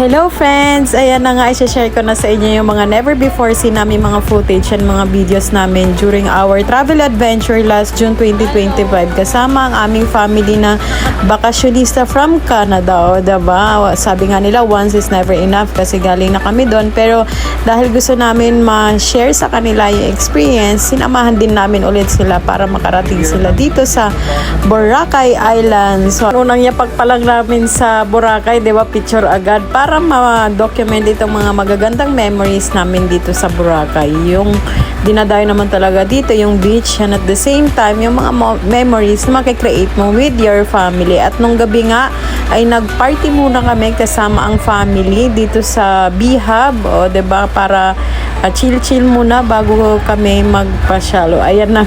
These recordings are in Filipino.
Hello friends! Ayan na nga, i-share ko na sa inyo yung mga never before seen namin mga footage and mga videos namin during our travel adventure last June 2025 kasama ang aming family na bakasyonista from Canada. O diba? Sabi nga nila, once is never enough kasi galing na kami doon. Pero dahil gusto namin ma-share sa kanila yung experience, sinamahan din namin ulit sila para makarating sila dito sa Boracay Island. So, unang yapak pa lang namin sa Boracay, diba? Picture agad para ma-document itong mga magagandang memories namin dito sa Boracay. Yung dinadayo naman talaga dito, yung beach, and at the same time, yung mga memories na makikreate mo with your family. At nung gabi nga, ay nag-party muna kami kasama ang family dito sa B-Hub, o diba, para chill-chill muna bago kami magpasyalo. Ayan na.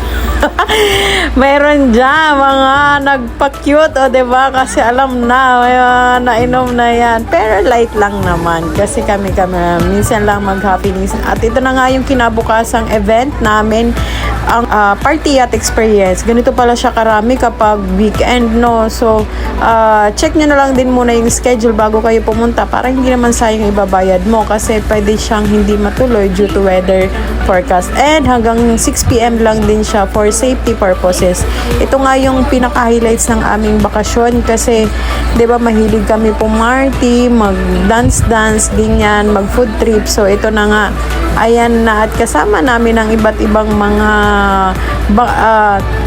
Mayroon dyan mga nagpa-cute, o diba, kasi alam na, nainom na yan. Pero light lang naman kasi kami minsan lang mag-happenings. At ito na nga yung kinabukasang event namin, ang party at experience. Ganito pala siya karami kapag weekend, no? So, check nyo na lang din muna yung schedule bago kayo pumunta para hindi naman sayang ibabayad mo kasi pwede siyang hindi matuloy due to weather forecast. And hanggang 6 p.m. lang din siya for safety purposes. Ito nga yung pinaka-highlights ng aming bakasyon kasi, di ba, mahilig kami pumarty, mag-dance-dance, ganyan, mag-food trip. So, ito na nga. Ayan na, at kasama namin ang iba't ibang mga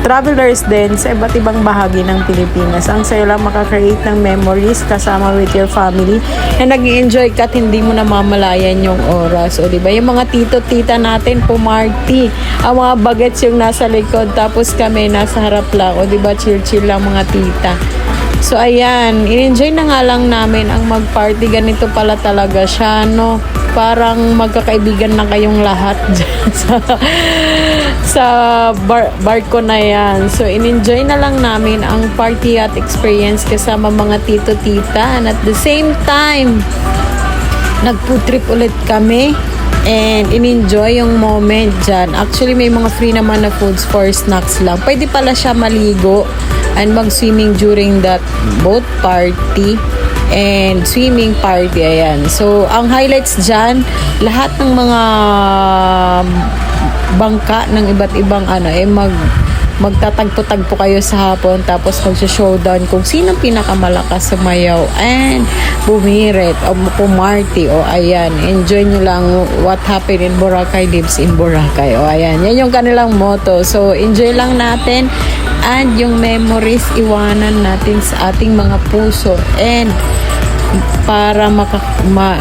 travelers din sa iba't ibang bahagi ng Pilipinas. Ang saya lang makakreate ng memories kasama with your family na nag-enjoy ka at hindi mo namamalayan yung oras. O diba, yung mga tito-tita natin pumarty, ang mga bagets yung nasa likod tapos kami nasa harap lang. O diba, chill-chill lang mga tita. So, ayan, in-enjoy na nga lang namin ang mag-party. Ganito pala talaga siya, no? Parang magkakaibigan na kayong lahat dyan sa barko na yan. So, in-enjoy na lang namin ang party at experience kasama mga tito-tita. And at the same time, nag-food trip ulit kami. And in-enjoy yung moment dyan. Actually, may mga free naman na foods for snacks lang. Pwede pala siya maligo and mag-swimming during that boat party and swimming party. Ayan. So, ang highlights dyan, lahat ng mga bangka ng iba't ibang magtatagpo-tagpo kayo sa hapon tapos mag-showdown kung sinong pinakamalakas sumayaw and bumirit o pumarty. O ayan, enjoy nyo lang what happened in Boracay lives in Boracay. O ayan, yan yung kanilang motto. So enjoy lang natin and yung memories iwanan natin sa ating mga puso and para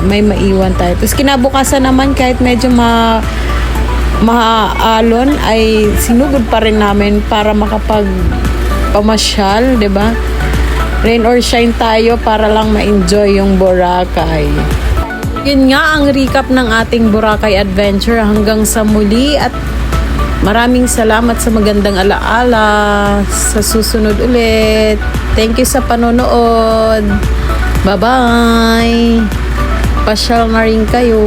may maiwan tayo. Tapos kinabukasan naman kahit medyo maalon ay sinugod pa rin namin para makapagpamasyal, 'di ba? Rain or shine tayo para lang ma-enjoy yung Boracay. Yun nga ang recap ng ating Boracay adventure. Hanggang sa muli at maraming salamat sa magandang alaala. Sa susunod ulit. Thank you sa panonood. Bye-bye. Pasyal na rin kayo.